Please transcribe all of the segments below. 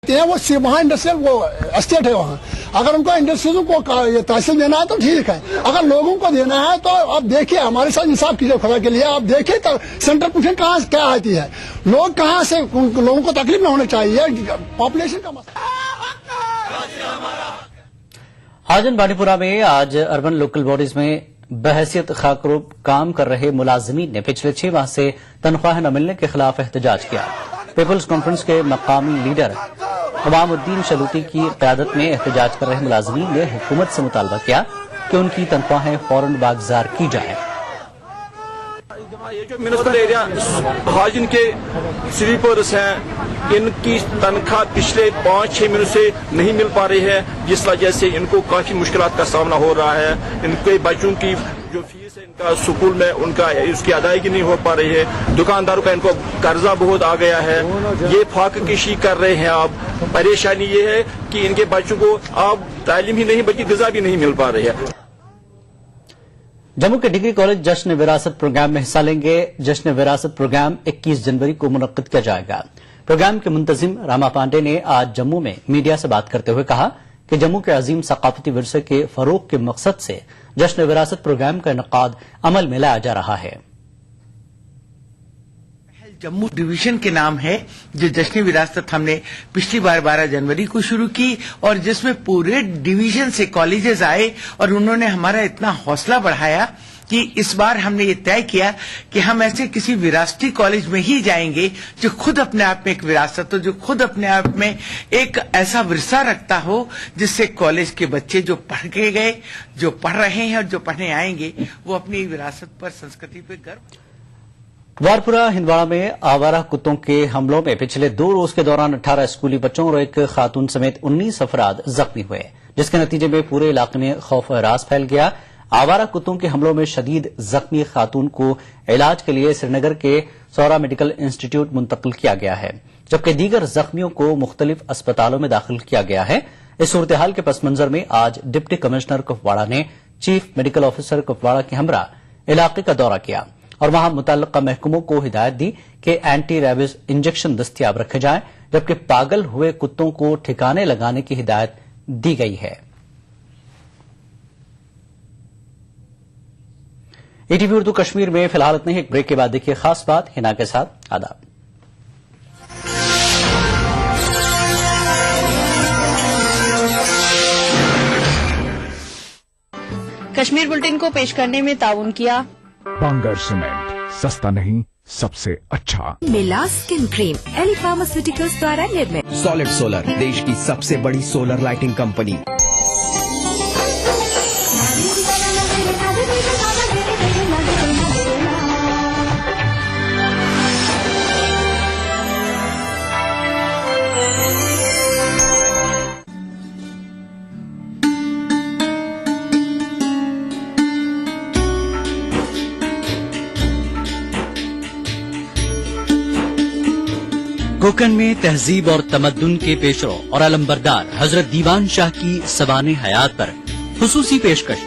वो वहाँ इंडस्ट्रियल वो एस्टेट है वहाँ, अगर उनको इंडस्ट्रीज को तहसील देना है तो ठीक है, अगर लोगों को देना है तो आप देखिए, हमारे साथ इंसाफ कीजिए खुदा के लिए, आप देखिए तो सेंट्रल पोजीशन कहाँ क्या आती है, लोग कहाँ से, लोगों को तकलीफ न होनी चाहिए, पॉपुलेशन का मसला। हाजन बांडीपुरा में आज अर्बन लोकल बॉडीज में बहैसियत खाकरूब काम कर रहे मुलाजमीन ने पिछले 6 माह से तनख्वाह न मिलने के खिलाफ एहतजाज किया। पीपल्स कॉन्फ्रेंस के मकामी लीडर इमामुद्दीन शलूती की क़यादत में एहतजाज कर रहे मुलाजमीन ने हुकूमत से मुतालबा किया कि उनकी तनख्वाहें फौरन बागजार की जाए। ये जो म्यूनिसिपल एरिया हाजिन के स्लीपर्स हैं, इनकी तनख्वाह पिछले 5-6 महीनों से नहीं मिल पा रही है, जिस वजह से इनको काफी मुश्किलात का सामना हो रहा है। इनके बच्चों की जो फीस है इनका स्कूल में उनका उसकी अदायगी नहीं हो पा रही है, दुकानदारों का इनको कर्जा बहुत आ गया है, ये फाक कशी कर रहे हैं। अब परेशानी ये है कि इनके बच्चों को अब तालीम ही नहीं बल्कि ग़िज़ा भी नहीं मिल पा रही है। जम्मू के डिग्री कॉलेज जश्न विरासत प्रोग्राम में हिस्सा लेंगे। जश्न विरासत प्रोग्राम 21 जनवरी को मुनक्किद किया जाएगा। प्रोग्राम के मुंतजिम रामा पांडे ने आज जम्मू में मीडिया से बात करते हुए कहा कि जम्मू के अजीम सकाफती विरसे के फरोग के मकसद से जश्न विरासत प्रोग्राम का इनकाद अमल में लाया जा रहा है। जम्मू डिवीजन के नाम है, जो जश्न विरासत हमने पिछली बार 12 जनवरी को शुरू की और जिसमें पूरे डिवीजन से कॉलेजेस आए और उन्होंने हमारा इतना हौसला बढ़ाया कि इस बार हमने ये तय किया कि हम ऐसे किसी विरासती कॉलेज में ही जाएंगे जो खुद अपने आप में एक विरासत हो, जो खुद अपने आप में एक ऐसा विरसा रखता हो, जिससे कॉलेज के बच्चे जो पढ़ के गए, जो पढ़ रहे हैं और जो पढ़ने आएंगे, वो अपनी विरासत पर, संस्कृति पर गर्व। वारपुरा हिंदवाड़ा में आवारा कुत्तों के हमलों में पिछले 2 रोज के दौरान 18 स्कूली बच्चों और एक खातून समेत 19 अफराद जख्मी हुए, जिसके नतीजे में पूरे इलाके में खौफ रास फैल गया। आवारा कुत्तों के हमलों में शदीद जख्मी खातून को इलाज के लिए श्रीनगर के सौरा मेडिकल इंस्टीट्यूट मुंतकिल किया गया है, जबकि दीगर जख्मियों को मुख्तलिफ अस्पतालों में दाखिल किया गया है। इस सूरत-ए-हाल के पस मंजर में आज डिप्टी कमिश्नर कुपवाड़ा ने चीफ मेडिकल ऑफिसर कुपवाड़ा के हमरा इलाके का दौरा किया और वहां मुतल्लिका महकमों को हिदायत दी कि एंटी रेबीज इंजेक्शन दस्तियाब रखे जाएं, जबकि पागल हुए कुत्तों को ठिकाने लगाने की हिदायत दी गई है। ईटीवी उर्दू कश्मीर में फिलहाल इतना ही। एक ब्रेक के बाद देखिए खास बात हिना के साथ। आदाब। कश्मीर बुलेटिन को पेश करने में ताउन किया बांगर सीमेंट, सस्ता नहीं सबसे अच्छा। मिला स्किन क्रीम, एली फार्मास्यूटिकल्स द्वारा निर्मित। सॉलिड सोलर, देश की सबसे बड़ी सोलर लाइटिंग कंपनी। कोकन में तहजीब और तमद्दुन के पेशरो और अलंबरदार हजरत दीवान शाह की सवाने हयात पर खुसूसी पेशकश।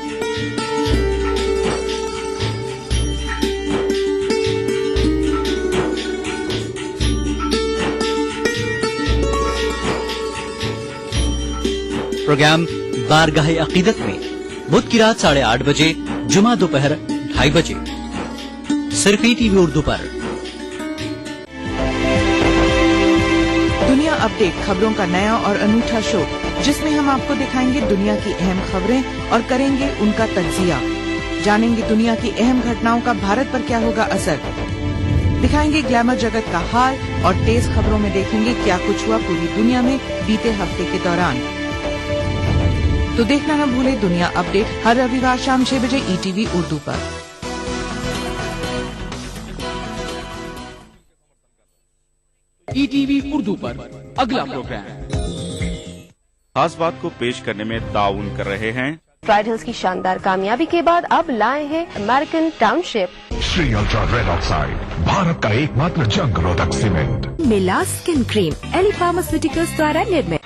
प्रोग्राम बारगाह अकीदत में बुध की रात 8:30 बजे, जुमा दोपहर 2:30 बजे, सिर्फ ईटीवी उर्दू पर। दुनिया अपडेट, खबरों का नया और अनूठा शो, जिसमें हम आपको दिखाएंगे दुनिया की अहम खबरें और करेंगे उनका तज्जिया। जानेंगे दुनिया की अहम घटनाओं का भारत पर क्या होगा असर। दिखाएंगे ग्लैमर जगत का हाल और तेज खबरों में देखेंगे क्या कुछ हुआ पूरी दुनिया में बीते हफ्ते के दौरान। तो देखना न भूले दुनिया अपडेट हर रविवार शाम 6 बजे ईटीवी उर्दू पर। ईटीवी उर्दू पर अगला प्रोग्राम खास बात को पेश करने में ताउन कर रहे हैं। प्राइड हिल्स की शानदार कामयाबी के बाद अब लाए हैं American township. Shri ultra red oxide, Bharat का एकमात्र जंग रोधक सीमेंट। मिला स्किन क्रीम, एली फार्मास्यूटिकल्स द्वारा निर्मित।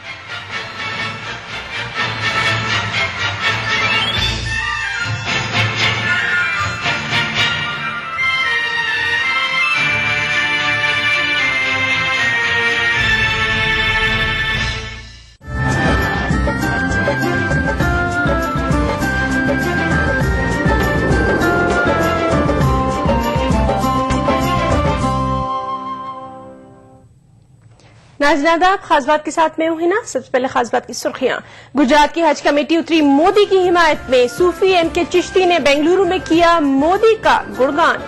नाज़रीन आप खास बात के साथ में हूं हिना। सबसे पहले खास बात की सुर्खियां। गुजरात की हज कमेटी उतरी मोदी की हिमायत में। सूफी एम.के. चिश्ती ने बेंगलुरु में किया मोदी का गुणगान।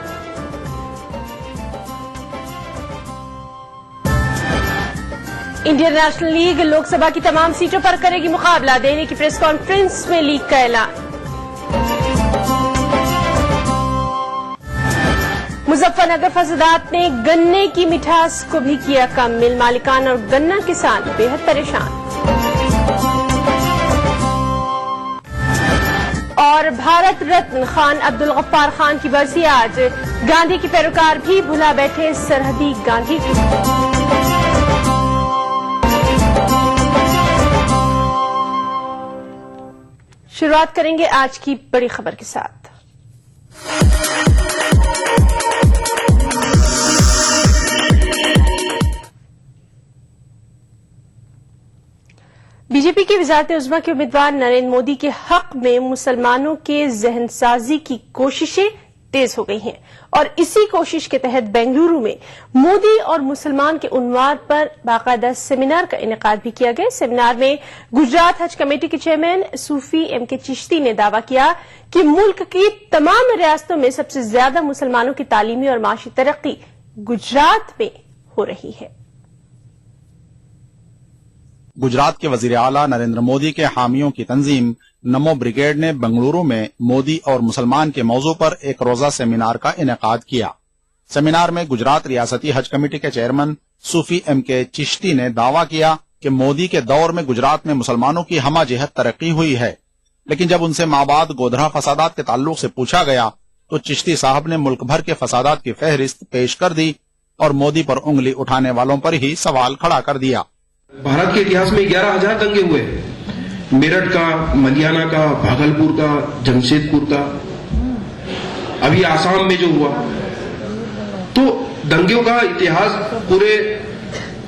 इंडियन नेशनल लीग लोकसभा की तमाम सीटों पर करेगी मुकाबला। दिल्ली की प्रेस कॉन्फ्रेंस में लीग का ऐलान। मुजफ्फरनगर फसादात ने गन्ने की मिठास को भी किया कम। मिल मालिकान और गन्ना किसान बेहद परेशान। और भारत रत्न खान अब्दुल गफ्फार खान की बरसी आज। गांधी के पैरोकार भी भुला बैठे सरहदी गांधी को। शुरुआत करेंगे आज की बड़ी खबर के साथ। बीजेपी की वज़ारत-ए-उज़्मा के उम्मीदवार नरेंद्र मोदी के हक में मुसलमानों के जहनसाजी की कोशिशें तेज हो गई हैं और इसी कोशिश के तहत बेंगलुरु में मोदी और मुसलमान के उन्वान पर बाकायदा सेमिनार का इनेकाद भी किया गया। सेमिनार में गुजरात हज कमेटी के चेयरमैन सूफी एम.के. चिश्ती ने दावा किया कि मुल्क की तमाम रियासतों में सबसे ज्यादा मुसलमानों की तालीमी और माशी तरक्की गुजरात में हो रही है। गुजरात के वजीर आला नरेंद्र मोदी के हामियों की तंजीम नमो ब्रिगेड ने बेंगलुरु में मोदी और मुसलमान के मौजू पर एक रोजा सेमिनार का इनेकाद किया। सेमिनार में गुजरात रियासती हज कमेटी के चेयरमैन सूफी एम.के. चिश्ती ने दावा किया कि मोदी के दौर में गुजरात में मुसलमानों की हमाजहत तरक्की हुई है, लेकिन जब उनसे माबाद गोधरा फसादात के ताल्लुक से पूछा गया तो चिश्ती साहब ने मुल्क भर के फसादात की फहरिस्त पेश कर दी और मोदी पर उंगली उठाने वालों पर ही सवाल खड़ा कर दिया। भारत के इतिहास में 11,000 दंगे हुए, मेरठ का, मलियाना का, भागलपुर का, जमशेदपुर का, अभी आसाम में जो हुआ, तो दंगों का इतिहास पूरे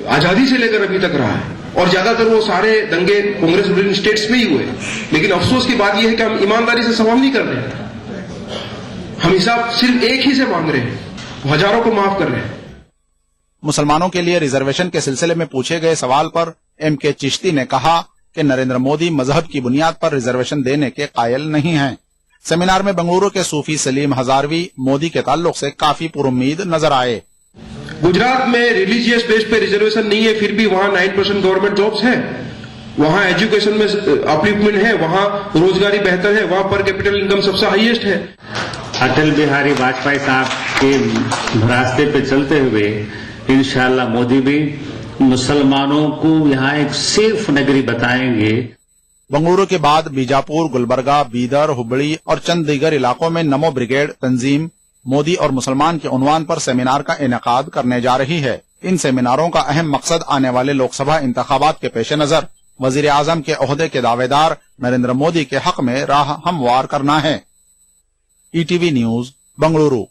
आजादी से लेकर अभी तक रहा है और ज्यादातर वो सारे दंगे कांग्रेस रूलिंग स्टेट्स में ही हुए। लेकिन अफसोस की बात यह है कि हम ईमानदारी से सवाल नहीं कर रहे हैं, हम हिसाब सिर्फ एक ही से मांग रहे हैं, हजारों को माफ कर रहे हैं। मुसलमानों के लिए रिजर्वेशन के सिलसिले में पूछे गए सवाल पर एम.के. चिश्ती ने कहा कि नरेंद्र मोदी मजहब की बुनियाद पर रिजर्वेशन देने के कायल नहीं हैं। सेमिनार में बेंगलुरु के सूफी सलीम हजारवी मोदी के ताल्लुक से काफी पुरुम्मीद नजर आए। गुजरात में रिलीजियस बेस पे रिजर्वेशन नहीं है, फिर भी वहां 9% गवर्नमेंट जॉब्स है, वहां एजुकेशन में अपलिफ्टमेंट है, वहां रोजगारी बेहतर है, वहां पर कैपिटल इनकम सबसे हाईएस्ट है। अटल बिहारी वाजपेयी साहब के रास्ते पे चलते हुए इंशाअल्लाह मोदी भी मुसलमानों को यहाँ एक सेफ नगरी बताएंगे। बेंगलुरु के बाद बीजापुर, गुलबर्गा, बीदर, हुबली और चंद दीगर इलाकों में नमो ब्रिगेड तंजीम मोदी और मुसलमान के उन्वान पर सेमिनार का इनेकाद करने जा रही है। इन सेमिनारों का अहम मकसद आने वाले लोकसभा इंतखाबात के पेश नजर वजीर आजम के ओहदे के दावेदार नरेंद्र मोदी के हक में राह हमवार करना है। ETV news Bengaluru.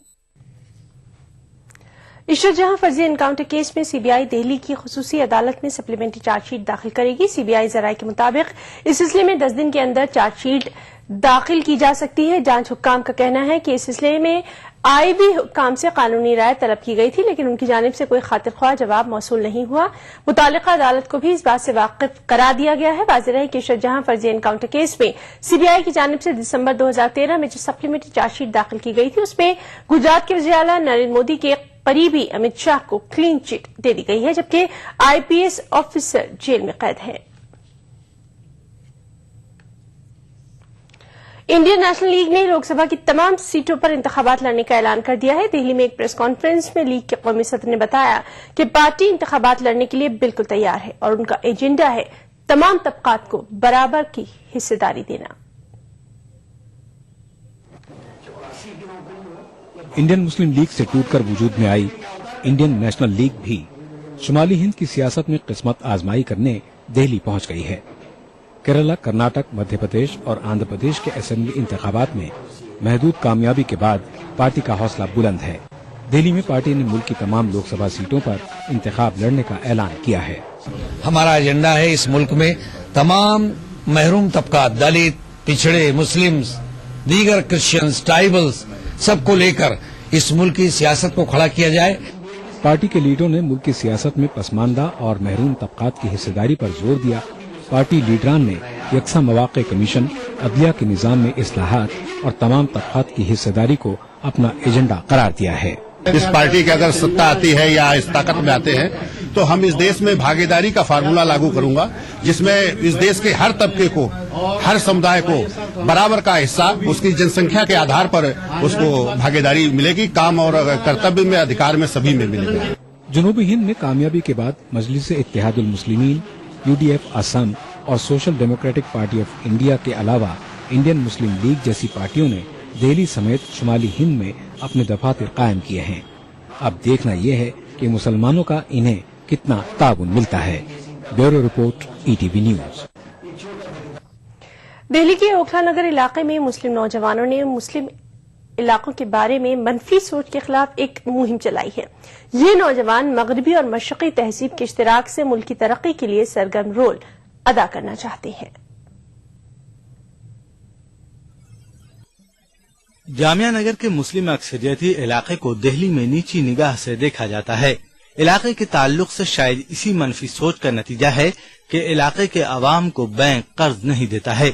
इशरत जहां फर्जी एनकाउंटर केस में सीबीआई दिल्ली की खुसूसी अदालत में सप्लीमेंट्री चार्जशीट दाखिल करेगी। सीबीआई जराये के मुताबिक इस सिलसिले में 10 दिन के अंदर चार्जशीट दाखिल की जा सकती है। जांच हुक्काम का कहना है कि इस सिलसिले में आईबी हुक्काम से कानूनी राय तलब की गई थी, लेकिन उनकी जानिब से कोई खातिर ख्वाह जवाब मौसूल नहीं हुआ। मुतालिका अदालत को भी इस बात से वाकिफ करा दिया गया है। वाज़ेह रहे कि इशरत जहां फर्जी एनकाउंटर केस में सीबीआई की जानिब से दिसंबर 2013 में जो सप्लीमेंट्री चार्जशीट दाखिल की गई थी उसमें गुजरात के वज़ीर आला नरेंद्र मोदी के करीबी अमित शाह को क्लीन चिट दे दी गई है, जबकि आईपीएस ऑफिसर जेल में कैद है। इंडियन नेशनल लीग ने लोकसभा की तमाम सीटों पर इंतखाबात लड़ने का ऐलान कर दिया है। दिल्ली में एक प्रेस कॉन्फ्रेंस में लीग के कौमी सदर ने बताया कि पार्टी इंतखाबात लड़ने के लिए बिल्कुल तैयार है और उनका एजेंडा है तमाम तबकात को बराबर की हिस्सेदारी देना। इंडियन मुस्लिम लीग से टूटकर वजूद में आई इंडियन नेशनल लीग भी शुमाली हिंद की सियासत में किस्मत आजमाई करने दिल्ली पहुंच गई है। केरला, कर्नाटक, मध्य प्रदेश और आंध्र प्रदेश के असेंबली इंतखाबात में महदूद कामयाबी के बाद पार्टी का हौसला बुलंद है। दिल्ली में पार्टी ने मुल्क की तमाम लोकसभा सीटों पर इंतखाब लड़ने का ऐलान किया है। हमारा एजेंडा है इस मुल्क में तमाम महरूम तबका, दलित, पिछड़े, मुस्लिम्स, दीगर क्रिश्चियंस, ट्राइबल्स सबको लेकर इस मुल्क की सियासत को खड़ा किया जाए। पार्टी के लीडरों ने मुल्क की सियासत में पसमानदा और महरूम तबकात की हिस्सेदारी पर जोर दिया। पार्टी लीडरान ने यकसा मौक़े कमीशन, अदलिया के निज़ाम में इस्लाहात और तमाम तबकात की हिस्सेदारी को अपना एजेंडा करार दिया है। इस पार्टी की अगर सत्ता आती है या इस ताकत में आते हैं तो हम इस देश में भागीदारी का फार्मूला लागू करूंगा, जिसमें इस देश के हर तबके को, हर समुदाय को बराबर का हिस्सा उसकी जनसंख्या के आधार पर उसको भागीदारी मिलेगी। काम और कर्तव्य में, अधिकार में सभी में मिलेगी। जनूबी हिंद में कामयाबी के बाद मजलिस इत्तेहादुल मुस्लिमीन, UDF असम और social democratic party of India के अलावा इंडियन मुस्लिम लीग जैसी पार्टियों ने दिल्ली समेत शुमाली हिंद में अपने दफातर कायम किए हैं। अब देखना यह है कि मुसलमानों का इन्हें कितना ताउन मिलता है। Bureau report, ETV news. Delhi के ओखला नगर इलाके में मुस्लिम नौजवानों ने मुस्लिम इलाकों के बारे में मनफी सोच के खिलाफ एक मुहिम चलाई है। ये नौजवान मगरबी और मशरकी तहजीब के इश्तिराक से मुल्क की तरक्की के लिए सरगर्म रोल अदा करना चाहते हैं। जामिया नगर के मुस्लिम अक्सरियती इलाके को दिल्ली में नीची निगाह से देखा जाता है। इलाके के ताल्लुक से शायद इसी मनफी सोच का नतीजा है कि इलाके के अवाम को बैंक कर्ज नहीं देता है।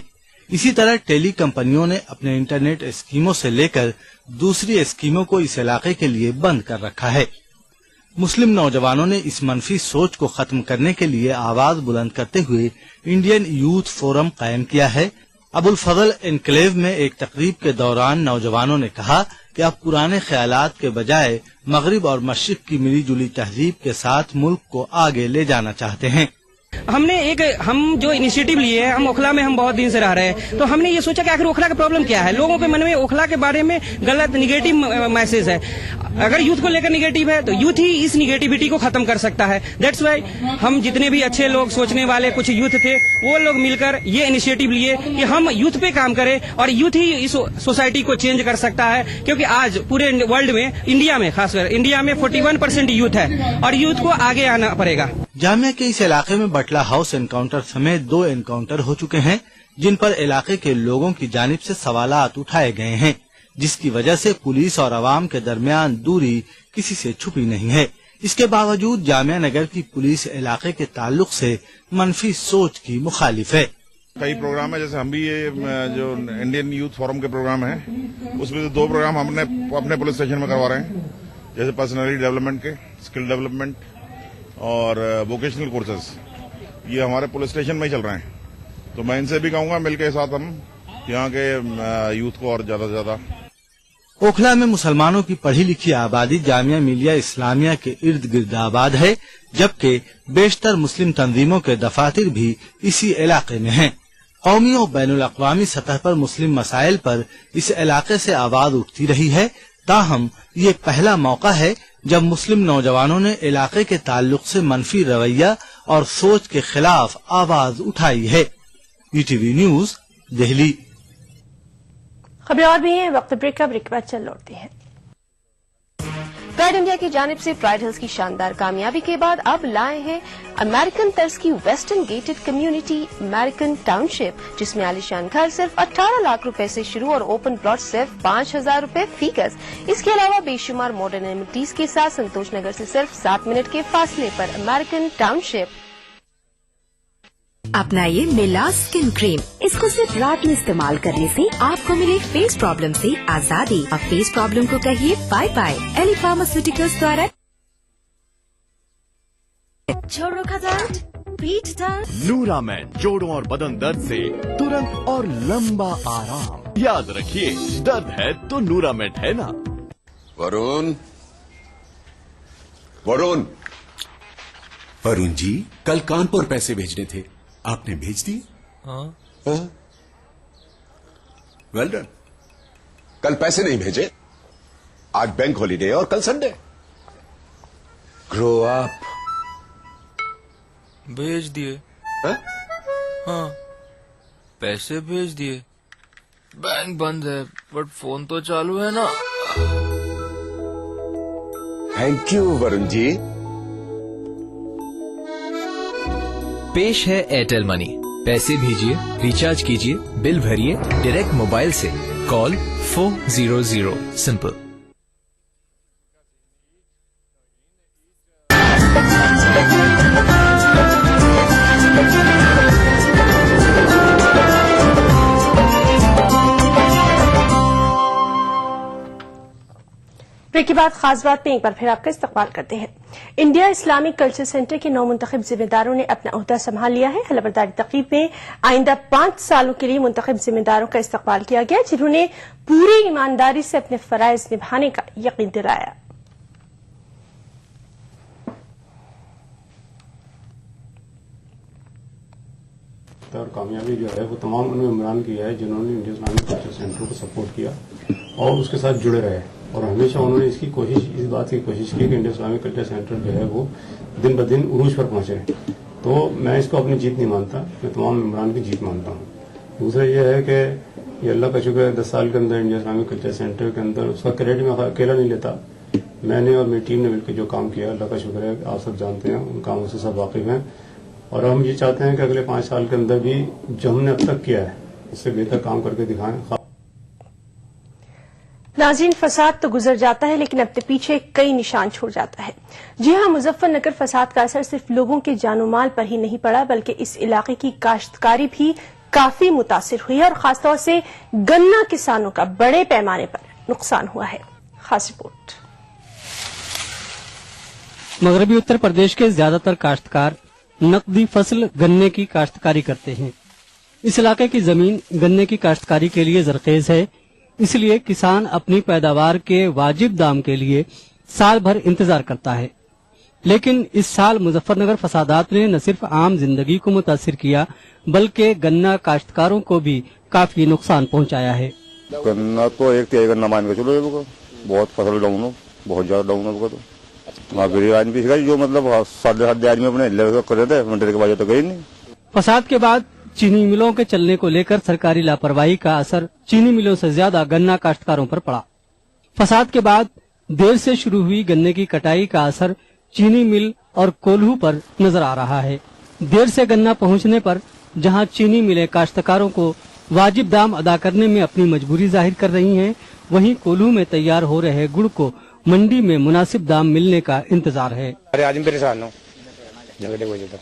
इसी तरह टेली कंपनियों ने अपने इंटरनेट स्कीमों से लेकर दूसरी स्कीमों को इस इलाके के लिए बंद कर रखा है। मुस्लिम नौजवानों ने इस मनफी सोच को खत्म करने के लिए आवाज बुलंद करते हुए इंडियन यूथ फोरम कायम किया है। अबुल फजल एनक्लेव में एक तकरीब के दौरान नौजवानों ने कहा कि अब पुराने ख्यालात के बजाय मगरिब और मशरिक की मिली जुली तहजीब के साथ मुल्क को आगे ले जाना चाहते हैं। हम जो इनिशिएटिव लिए हैं, हम ओखला में हम बहुत दिन से रह रहे हैं, तो हमने ये सोचा कि आखिर ओखला का प्रॉब्लम क्या है। लोगों के मन में ओखला के बारे में गलत निगेटिव मैसेज है। अगर यूथ को लेकर निगेटिव है तो यूथ ही इस निगेटिविटी को खत्म कर सकता है। दैट्स वाई हम जितने भी अच्छे लोग, सोचने वाले कुछ यूथ थे, वो लोग मिलकर ये इनिशिएटिव लिए कि हम यूथ पे काम करें और यूथ ही इस सोसाइटी को चेंज कर सकता है। क्योंकि आज पूरे वर्ल्ड में, इंडिया में खासकर इंडिया में 41% यूथ है और यूथ को आगे आना पड़ेगा। जामिया के इस इलाके में बटला हाउस एनकाउंटर समेत 2 एनकाउंटर हो चुके हैं, जिन पर इलाके के लोगों की जानिब से सवालात उठाए गए हैं, जिसकी वजह से पुलिस और आवाम के दरमियान दूरी किसी से छुपी नहीं है। इसके बावजूद जामिया नगर की पुलिस इलाके के ताल्लुक से मनफी सोच की मुखालिफ है। कई प्रोग्राम है, जैसे हम भी ये जो इंडियन यूथ फोरम के प्रोग्राम है, उसमें 2 प्रोग्राम हमने अपने पुलिस स्टेशन में करवा रहे हैं, जैसे पर्सनैलिटी डेवलपमेंट के, स्किल डेवलपमेंट और वोकेशनल कोर्सेज। ये हमारे पुलिस स्टेशन में ही चल रहे हैं। तो मैं इनसे भी कहूंगा मिलकर साथ हम यहाँ के यूथ को और ज्यादा से ज्यादा। ओखला में मुसलमानों की पढ़ी लिखी आबादी जामिया मिलिया इस्लामिया के इर्द गिर्द आबाद है, जबकि बेशतर मुस्लिम तंजीमों के दफातर भी इसी इलाके में हैं। कौमी और बैनुल अक़वामी सतह पर मुस्लिम मसाइल पर इस इलाके से आवाज उठती रही है। ताहम ये पहला मौका है जब मुस्लिम नौजवानों ने इलाके के ताल्लुक से मनफी रवैया और सोच के खिलाफ आवाज उठाई है। ETV news, Delhi. खबरें और भी हैं, वक्त ब्रेक का, ब्रेक के बाद चल लौटते हैं। प्राइड इंडिया की जानिब से प्राइड हिल्स की शानदार कामयाबी के बाद अब लाए हैं अमेरिकन तर्ज की western gated community American township, जिसमें आलीशान घर सिर्फ 18 लाख रुपए से शुरू और ओपन प्लॉट सिर्फ 5,000 रुपए फी गज। इसके अलावा बेशुमार मॉडर्न एमिनिटीज के साथ संतोष नगर से सिर्फ 7 मिनट के फासले पर अमेरिकन टाउनशिप। अपनाइए मिला स्किन क्रीम। इसको सिर्फ रात में इस्तेमाल करने से आपको मिले फेस प्रॉब्लम से आजादी। अब फेस प्रॉब्लम को कहिए बाय बाय। एली फार्मास्यूटिकल्स द्वारा जोड़ों का दर्द, पीठ दर्द, नूरामेंट जोड़ों और बदन दर्द से तुरंत और लंबा आराम। याद रखिए, दर्द है तो नूरामेंट है ना। वरुण, वरुण, वरुण जी, कल कानपुर पैसे भेजने थे, आपने भेज दिए? हाँ। Well done. कल पैसे नहीं भेजे, आज बैंक हॉलीडे और कल संडे। Grow up. भेज दिए। हाँ, पैसे भेज दिए। बैंक बंद है बट फोन तो चालू है ना। Thank you Varun ji. पेश है एयरटेल मनी। पैसे भेजिए, रिचार्ज कीजिए, बिल भरिए डायरेक्ट मोबाइल से। Call 400 simple. ब्रेक के बाद खास बात में एक बार फिर आपका इस्तकबाल करते हैं। इंडिया इस्लामिक कल्चर सेंटर के 9 मुंतखब जिम्मेदारों ने अपना ओहदा संभाल लिया है। हलबरदारी तकरीब में आइंदा 5 सालों के लिए मुंतखब जिम्मेदारों का इस्तकबाल किया गया, जिन्होंने पूरी ईमानदारी से अपने फराइज निभाने का यकीन दिलाया। और कामयाबी जो है वो तमाम उन मेंबरान की है जिन्होंने इंडियन इस्लामिक कल्चर सेंटर को सपोर्ट किया और उसके साथ जुड़े रहे, और हमेशा उन्होंने इस बात की कोशिश की कि इंडियन इस्लामिक कल्चर सेंटर जो है वो दिन ब दिन उरूज पर पहुंचे। तो मैं इसको अपनी जीत नहीं मानता, मैं तमाम मेंबरान की जीत मानता हूँ। दूसरा ये है कि ये अल्लाह का शुक्र है 10 साल के अंदर इंडियन इस्लामिक कल्चर सेंटर के अंदर उसका क्रेडिट मैं अकेला नहीं लेता, मैंने और मेरी टीम ने मिलकर जो काम किया अल्लाह का शुक्र है, आप सब जानते हैं, उन कामों से सब वाकिफ हैं। और हम ये चाहते हैं कि अगले 5 साल के अंदर भी जो हमने अब तक किया है उससे बेहतर काम करके दिखाएं। नाज़रीन, फसाद तो गुजर जाता है लेकिन अपने पीछे कई निशान छोड़ जाता है। जी हां, मुजफ्फरनगर फसाद का असर सिर्फ लोगों के जानो माल पर ही नहीं पड़ा, बल्कि इस इलाके की काश्तकारी भी काफी मुतासिर हुई है और खासतौर से गन्ना किसानों का बड़े पैमाने पर नुकसान हुआ है। खास रिपोर्ट। मगरबी उत्तर प्रदेश के ज्यादातर काश्तकार नकदी फसल गन्ने की काश्तकारी करते हैं। इस इलाके की जमीन गन्ने की काश्तकारी के लिए जरखेज है, इसलिए किसान अपनी पैदावार के वाजिब दाम के लिए साल भर इंतजार करता है। लेकिन इस साल मुजफ्फरनगर फसादात ने न सिर्फ आम जिंदगी को मुतासिर किया, बल्कि गन्ना काश्तकारों को भी काफी नुकसान पहुंचाया है। गन्ना तो एक तिहाई गन्ना मान के चलो, बहुत फसल डाउन हो, बहुत ज्यादा डाउन हो। तो गरीब आदमी जो मतलब सादे आदमी अपने कर रहे थे, मंडी के बाद तो गई नहीं। फसाद के बाद चीनी मिलों के चलने को लेकर सरकारी लापरवाही का असर चीनी मिलों से ज्यादा गन्ना काश्तकारों पर पड़ा। फसाद के बाद देर से शुरू हुई गन्ने की कटाई का असर चीनी मिल और कोल्हू पर नजर आ रहा है। देर से गन्ना पहुंचने पर जहां चीनी मिलें काश्तकारों को वाजिब दाम अदा करने में अपनी मजबूरी जाहिर कर रही हैं, वहीं कोल्हू में तैयार हो रहे गुड़ को मंडी में मुनासिब दाम मिलने का इंतजार है। अरे आज परेशान हो, झगड़े वजह तक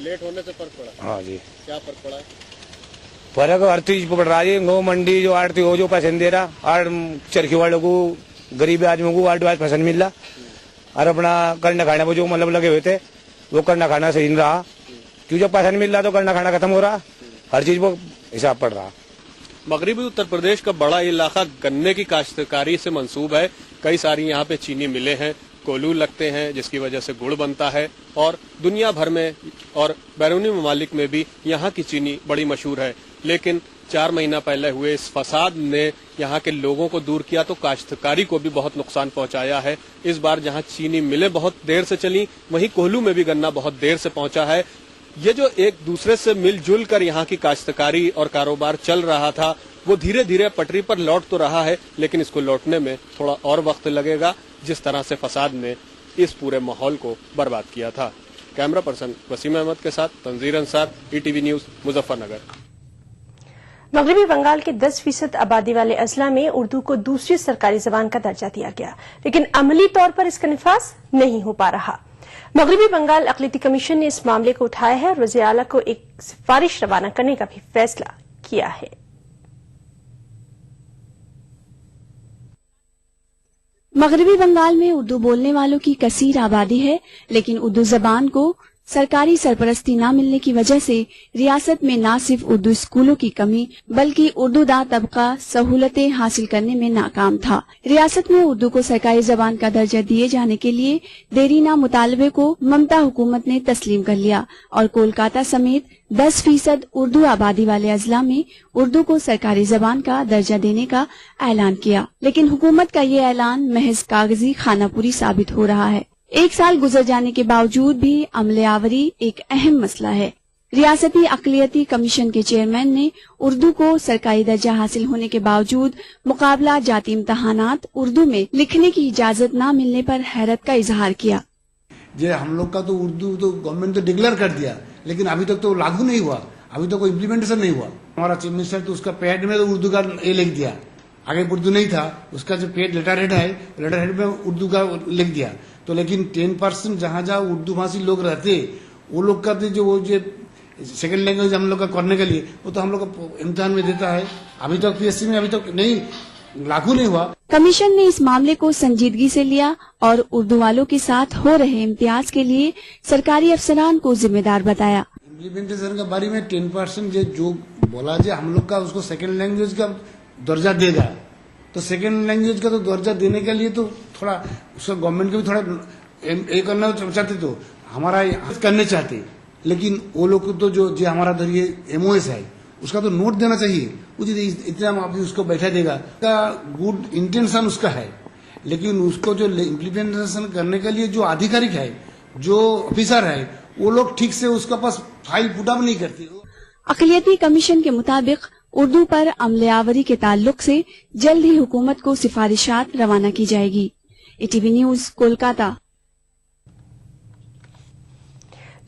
लेट होने से फर्क पड़ा। हाँ जी, क्या फर्क पड़ा है? फर्क हर चीज पड़ रहा है। गो मंडी जो आड़ती हो जो पैसे दे रहा, आड़ चरखी वालों को गरीब आदमियों को आड़ पैसा नहीं मिल रहा, और अपना करना खाना वो जो मतलब लगे हुए थे वो करना खाना सही नहीं रहा, क्यों जब पैसा नहीं मिल रहा तो करना खाना खत्म हो रहा, हर चीज वो हिसाब पड़ रहा। मगरबी उत्तर प्रदेश का बड़ा इलाका गन्ने की काश्तकारी से मंसूब है। कई सारी यहाँ पे चीनी मिलें हैं, कोल्हू लगते हैं जिसकी वजह से गुड़ बनता है, और दुनिया भर में और बैरूनी ममालिक में भी यहाँ की चीनी बड़ी मशहूर है। लेकिन 4 महीना पहले हुए इस फसाद ने यहाँ के लोगों को दूर किया तो काश्तकारी को भी बहुत नुकसान पहुंचाया है। इस बार जहाँ चीनी मिलें बहुत देर से चली, वहीं कोल्हू में भी गन्ना बहुत देर से पहुंचा है। ये जो एक दूसरे से मिलजुल कर यहाँ की काश्तकारी और कारोबार चल रहा था, वो धीरे धीरे पटरी पर लौट तो रहा है, लेकिन इसको लौटने में थोड़ा और वक्त लगेगा, जिस तरह से फसाद ने इस पूरे माहौल को बर्बाद किया था। कैमरा पर्सन वसीम अहमद के साथ तंजीर अंसार, ETV न्यूज, मुजफ्फरनगर। मगरबी बंगाल के 10% आबादी वाले अजला में उर्दू को दूसरी सरकारी जबान का दर्जा दिया गया, लेकिन अमली तौर पर इसका निफाज नहीं हो पा रहा। मगरबी बंगाल अक़लियती कमीशन ने इस मामले को उठाया है और वज़ीर आला को एक सिफारिश रवाना करने का भी फैसला किया है। मगरबी बंगाल में उर्दू बोलने वालों की कसीर आबादी है, लेकिन उर्दू जबान को सरकारी सरपरस्ती न मिलने की वजह से रियासत में न सिर्फ उर्दू स्कूलों की कमी बल्कि उर्दू दां तबका सहूलतें हासिल करने में नाकाम था। रियासत में उर्दू को सरकारी जबान का दर्जा दिए जाने के लिए देरीना मुतालबे को ममता हुकूमत ने तस्लीम कर लिया और कोलकाता समेत 10% उर्दू आबादी वाले अजला में उर्दू को सरकारी जबान का दर्जा देने का ऐलान किया, लेकिन हुकूमत का ये ऐलान महज कागजी खानापुरी साबित हो रहा है। 1 साल गुजर जाने के बावजूद भी अमले आवरी एक अहम मसला है। रियासती अक़लियती कमीशन के चेयरमैन ने उर्दू को सरकारी दर्जा हासिल होने के बावजूद मुकाबला जाती इम्तहानात उर्दू में लिखने की इजाजत न मिलने पर हैरत का इजहार किया। जे हम लोग का तो उर्दू तो गवर्नमेंट तो डिक्लेयर कर दिया, लेकिन अभी तक तो लागू नहीं हुआ, अभी तक कोई इम्प्लीमेंटेशन नहीं हुआ। हमारा चीफ मिनिस्टर तो उसका पेड में तो उर्दू का ये लिख दिया, आगे उर्दू नहीं था, उसका जो पेड लेटर हेड है, लेटर हेड में उर्दू का लिख दिया। तो लेकिन 10% जहाँ जहाँ उर्दू भाषी लोग रहते, वो लोग का जो वो जो सेकंड लैंग्वेज हम लोग का करने के लिए वो तो हम लोग का इम्तिहान में देता है। अभी तक PSC में अभी तक नहीं लागू नहीं हुआ। कमीशन ने इस मामले को संजीदगी से लिया और उर्दू वालों के साथ हो रहे इम्तियाज के लिए सरकारी अफसरान को जिम्मेदार बताया। इम्प्लीमेंटेशन के बारे में 10% जो बोला जो हम लोग का उसको सेकंड लैंग्वेज का दर्जा देगा, तो सेकंड लैंग्वेज का तो दर्जा देने के लिए तो थोड़ा उसका गवर्नमेंट को भी थोड़ा ये करना चाहते, तो हमारा करने चाहते, लेकिन वो लोग तो जो हमारा धरिए MOS है उसका तो नोट देना चाहिए, इतना आप उसको बैठा देगा का गुड इंटेंशन उसका है, लेकिन उसको जो इम्प्लीमेंटेशन करने के लिए जो आधिकारिक है, जो ऑफिसर है, वो लोग ठीक से उसका पास फाइल पुट अप नहीं करते। अक़लियती कमीशन के मुताबिक उर्दू पर अमलेआवरी के ताल्लुक से जल्द ही हुकूमत को सिफारिशात रवाना की जाएगी। ATV news Kolkata.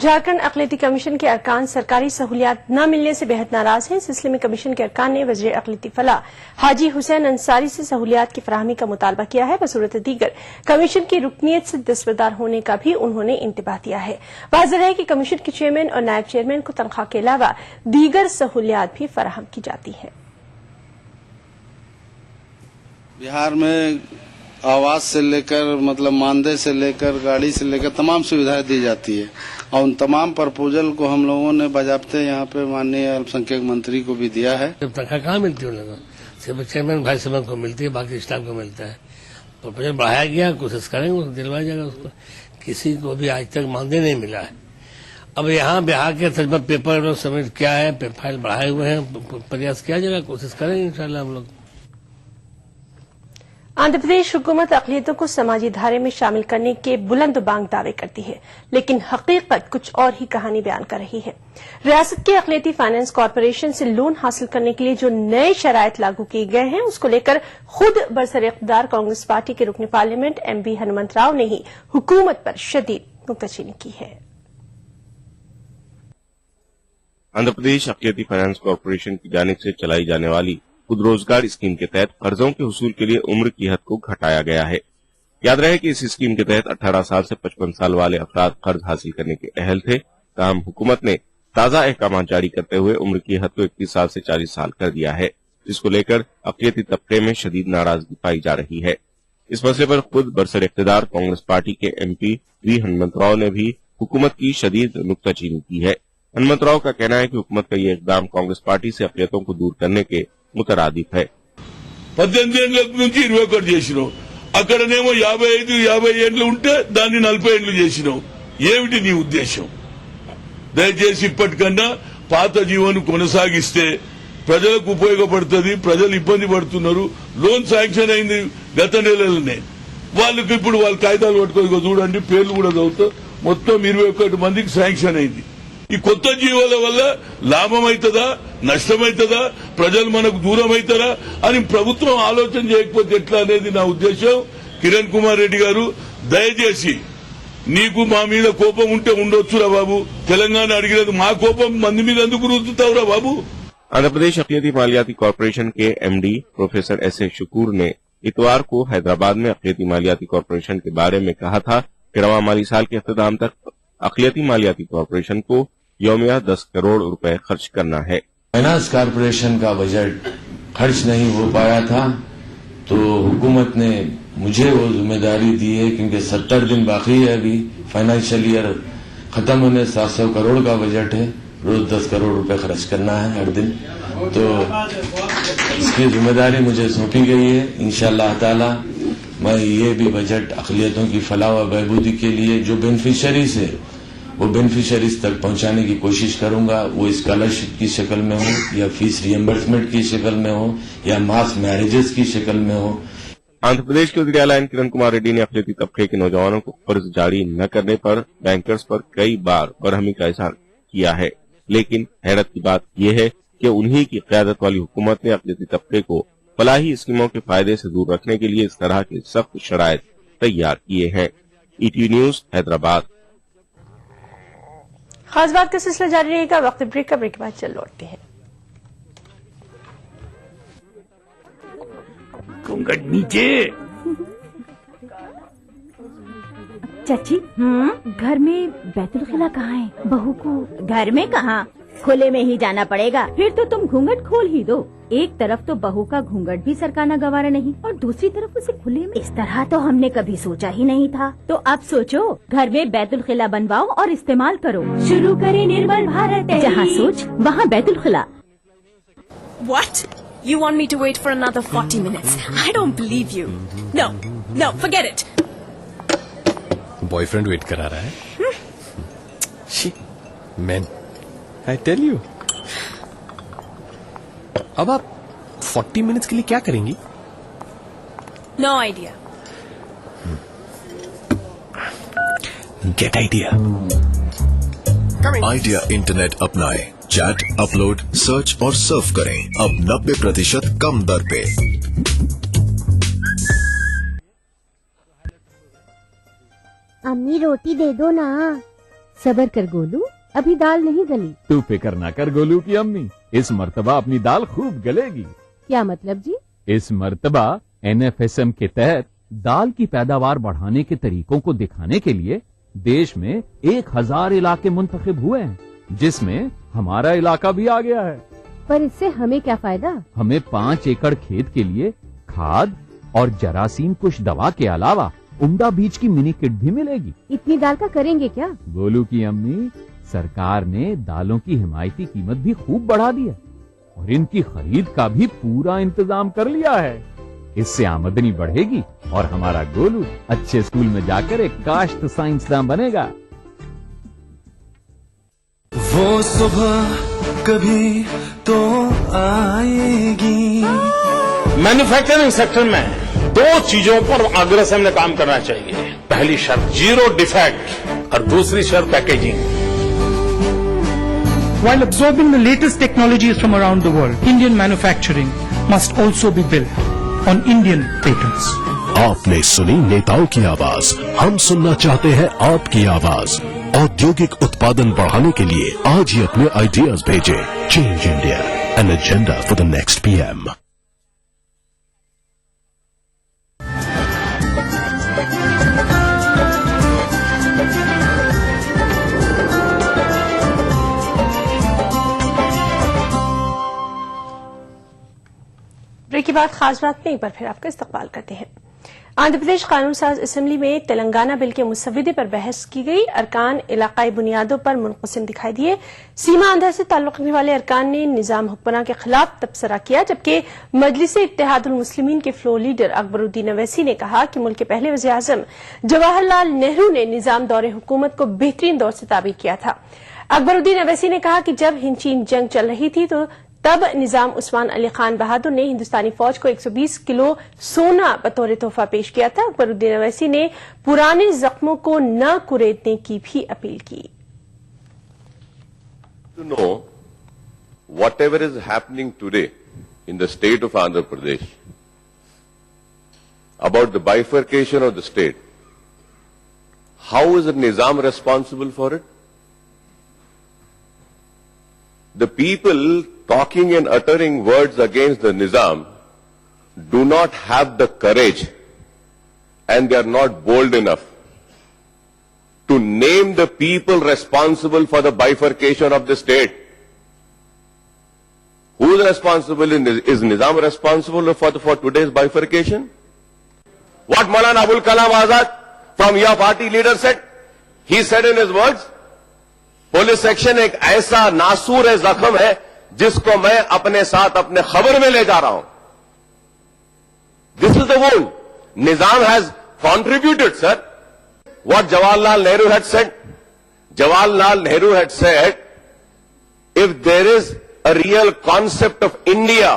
झारखंड अक़लियती कमीशन के अरकान सरकारी सहूलियात न मिलने से बेहद नाराज हैं। इस सिलसिले में कमीशन के अरकान ने वज़ीर अक़लियती फलाह हाजी हुसैन अंसारी से सहूलियात की फराहमी का मुतालबा किया है। बसूरत दीगर कमीशन की रुकनीत से दस्तबरदार होने का भी उन्होंने इंतबाह दिया है। वाज़ेह है कि कमीशन के चेयरमैन और नायब चेयरमैन को तनख्वाह के अलावा दीगर सहूलियात भी फराहम की जाती हैं। बिहार में आवास से लेकर मतलब मानदेय से लेकर गाड़ी से लेकर तमाम सुविधाएं दी जाती है और उन तमाम प्रपोजल को हम लोगों ने बाजाबते यहाँ पे माननीय अल्पसंख्यक मंत्री को भी दिया है। तनख्वाह कहाँ मिलती है उन लोगों को, सिर्फ चेयरमैन वाइस चेयरमैन को मिलती है, बाकी स्टाफ को मिलता है। प्रपोजल बढ़ाया गया, कोशिश करेंगे उसको दिलवाया जाएगा उसको। किसी को भी आज तक मानदेय नहीं मिला है। अब यहाँ बिहार के तर्ज पर पेपर सबमिट क्या है, फाइल बढ़ाए हुए हैं, प्रयास किया जाएगा, कोशिश करेंगे इंशाल्लाह हम लोग। आंध्र प्रदेश हुकूमत अक़लियतों को समाजी धारे में शामिल करने के बुलंद बांग दावे करती है, लेकिन हकीकत कुछ और ही कहानी बयान कर रही है। रियासत के अक़लियती फाइनेंस कॉरपोरेशन से लोन हासिल करने के लिए जो नए शराइत लागू किए गए हैं, उसको लेकर खुद बरसर इक़्तिदार कांग्रेस पार्टी के रुकन पार्लियामेंट MB हनुमंत राव ने ही हुकूमत पर शदीद नुक्ताचीनी की है। आंध्र प्रदेश अक़लियती फाइनेंस कॉरपोरेशन की जानिब से चलाई जाने वाली खुद रोजगार स्कीम के तहत कर्जों के हुसूल के लिए उम्र की हद को घटाया गया है। याद रहे कि इस स्कीम के तहत 18 साल से 55 साल वाले अफराद कर्ज हासिल करने के अहल थे। ताहम हुकूमत ने ताजा अहकाम जारी करते हुए उम्र की हद को 31 साल से 40 साल कर दिया है, जिसको लेकर अक़लियती तबके में शदीद नाराजगी पाई जा रही है। इस मसले पर खुद बरसर इक़्तिदार कांग्रेस पार्टी के MP V हनुमंत राव ने भी हुकूमत की शदीद नुक्ताचीनी की है। हनुमंत राव का कहना है कि हुकूमत का ये इक़दाम कांग्रेस पार्टी से अक़लियतों को दूर करने के मुतरादिफ है। 18 ఏళ్ల నుంచి 21 చేసినాం, అక్కడనేమో 55 ఏళ్లు ఉంటే దాన్ని 40 ఏళ్లు చేసినాం. ఏమిటి నీ ఉద్దేశం? దయచేసి ఇప్పటికన్నా పాత జీవోను కొనసాగిస్తే ప్రజలకు ఉపయోగపడుతుంది. ప్రజలు ఇబ్బంది పడుతున్నారు. లోన్ శాంక్షన్ అయింది గత నెలలోనే. వాళ్ళకి ఇప్పుడు వాళ్ళ కాగితాలు పట్టుకొని చూడండి, పేర్లు కూడా చదువుతా, మొత్తం 21 మందికి శాంక్షన్ అయింది. ఈ కొత్త జీవోల వల్ల లాభం అవుతుందా, నష్టమవుతుందా, ప్రజలు మనకు దూరం అవుతారా అని ప్రభుత్వం ఆలోచన చేయకపోతే ఎట్లా అనేది నా ఉద్దేశం. కిరణ్ కుమార్ రెడ్డి గారు, దయచేసి నీకు మా మీద కోపం ఉంటే ఉండొచ్చురా బాబు. తెలంగాణ అడిగినది మా కోపం మంది మీద ఎందుకు రుద్దుతావురా బాబు. आंध्र प्रदेश अक़लियती मालियाती कॉरपोरेशन के MD प्रोफेसर S.A. शकूर ने इतवार को हैदराबाद में अक़लियती मालियाती कॉरपोरेशन के बारे में कहा था कि रवा माली साल के इख्तिताम तक अक़लियती मालियाती कॉरपोरेशन को यौमिया 10 करोड़ रुपए खर्च करना है। फाइनेंस कॉरपोरेशन का बजट खर्च नहीं हो पाया था, तो हुकूमत ने मुझे वो जिम्मेदारी दी है, क्योंकि 70 दिन बाकी है अभी फाइनेंशियल ईयर खत्म होने। 700 करोड़ का बजट है, रोज 10 करोड़ रुपए खर्च करना है हर दिन, तो इसकी जिम्मेदारी मुझे सौंपी गई है। इंशाअल्लाह ताला मैं ये भी बजट अक़लियतों की फलाह व बहबूदी के लिए जो बेनिफिशरीज है वो बेनिफिशरीज तक पहुंचाने की कोशिश करूंगा। वो स्कॉलरशिप की शक्ल में हो, या फीस रियम्बर्समेंट की शक्ल में हो, या मास मैरिजेस की शक्ल में हो। आंध्र प्रदेश के वज़ीर आला किरण कुमार रेड्डी ने अक़लियती तबके के नौजवानों को कर्ज जारी न करने पर बैंकर्स पर कई बार बरहमी का इज़हार किया है, लेकिन हैरत की बात यह है कि उन्हीं की क़यादत वाली हुकूमत ने अक़लियती तबके को फलाही स्कीमों के फायदे से दूर रखने के लिए इस तरह के सख्त शराइत तैयार किए हैं। ETV news Hyderabad. खास बात का सिलसिला जारी रहेगा। वक्त ब्रेक का, ब्रेक के बाद चल लौटते हैं। घूंघट नीचे। चाची, घर में बैतुल खिला कहाँ है? बहू को घर में कहाँ, खुले में ही जाना पड़ेगा। फिर तो तुम घूंघट खोल ही दो। एक तरफ तो बहू का घूंघट भी सरकाना गवारा नहीं और दूसरी तरफ उसे खुले में। इस तरह तो हमने कभी सोचा ही नहीं था। तो अब सोचो, घर में बैतुल खिला बनवाओ और इस्तेमाल करो। शुरू करें निर्मल भारत, जहाँ सोच वहाँ बैतुल खिला। What? You want me to wait for another 40 minutes? I don't believe you. No, forget it. Boyfriend wait करा रहा है। Man, I tell you. अब आप 40 मिनट्स के लिए क्या करेंगी? No idea. Get idea. Idea internet अपनाएं। चैट, अपलोड, सर्च और सर्फ करें अब 90% कम दर पे। अम्मी रोटी दे दो ना। सबर कर गोलू, अभी दाल नहीं गली। तू फिक्र ना कर गोलू की अम्मी, इस मर्तबा अपनी दाल खूब गलेगी। क्या मतलब जी? इस मर्तबा NFSM के तहत दाल की पैदावार बढ़ाने के तरीकों को दिखाने के लिए देश में 1000 इलाके मुंतखब हुए हैं, जिसमें हमारा इलाका भी आ गया है। पर इससे हमें क्या फायदा? हमें 5 एकड़ खेत के लिए खाद और जरासीम कुश दवा के अलावा उम्दा बीज की मिनी किट भी मिलेगी। इतनी दाल का करेंगे क्या? गोलू की अम्मी, सरकार ने दालों की हिमायती कीमत भी खूब बढ़ा दी है और इनकी खरीद का भी पूरा इंतजाम कर लिया है। इससे आमदनी बढ़ेगी और हमारा गोलू अच्छे स्कूल में जाकर एक काश्त साइंसदान बनेगा। वो सुबह कभी तो आएगी। मैन्युफैक्चरिंग सेक्टर में 2 चीजों पर आग्रह से हमने काम करना चाहिए। पहली शर्त 0 डिफेक्ट और दूसरी शर्त packaging. While absorbing the latest technologies from around the world, Indian manufacturing must also be built on Indian patents. आपने सुनी नेताओं की आवाज, हम सुनना चाहते हैं आपकी आवाज। औद्योगिक उत्पादन बढ़ाने के लिए आज ही अपने आइडियाज भेजें। Change India, an agenda for the next PM। Break के बाद खास बात में एक बार फिर आपका इस्तकबाल करते हैं। आंध्र प्रदेश कानून साज असेंबली में तेलंगाना बिल के मुसव्विदे पर बहस की गई। अरकान इलाकाई बुनियादों पर मुनक़सिम दिखाई दिए। सीमा आंध्र से ताल्लुक़ रखने वाले अरकान ने निज़ाम हुक्मरान के खिलाफ तबसरा किया, जबकि मजलिस इत्तेहादुल मुस्लिमीन के फ्लोर लीडर अकबरुद्दीन अवैसी ने कहा कि मुल्क के पहले वज़ीर आज़म जवाहरलाल नेहरू ने निज़ाम दौरे हुकूमत को बेहतरीन दौर से ताबीर किया था। अकबरुद्दीन अवैसी ने कहा कि जब हिंद चीन जंग चल रही थी तो तब निजाम उस्मान अली खान बहादुर ने हिंदुस्तानी फौज को 120 किलो सोना बतौर तोहफा पेश किया था। अकबरुद्दीन अवैसी ने पुराने जख्मों को न कुरेदने की भी अपील की। To know whatever is happening today in the state of Andhra Pradesh about the bifurcation of the state, how is the Nizam responsible for it? The people talking and uttering words against the Nizam do not have the courage and they are not bold enough to name the people responsible for the bifurcation of the state. Who is responsible? Is Nizam responsible for today's bifurcation? What Maulana Abul Kalam Azad from your party leader said? He said in his words, police section एक ऐसा नासूर जख्म है जिसको मैं अपने साथ अपने खबर में ले जा रहा हूं। This is the whole Nizam has contributed sir what Jawaharlal Nehru had said. Jawaharlal Nehru had said if there is a real concept of India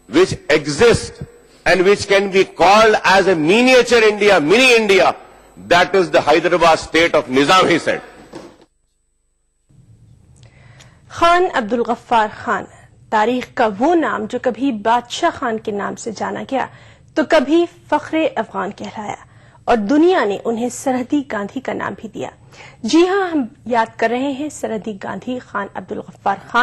which exist and which can be called as a miniature India, mini India, that is the Hyderabad state of Nizam, he said. Khan Abdul Ghaffar Khan तारीख का वो नाम जो कभी बादशाह खान के नाम से जाना गया तो कभी फख्रे अफगान कहलाया और दुनिया ने उन्हें सरहदी गांधी का नाम भी दिया। जी हां, हम याद कर रहे हैं सरहदी गांधी खान अब्दुल गफ्फार खान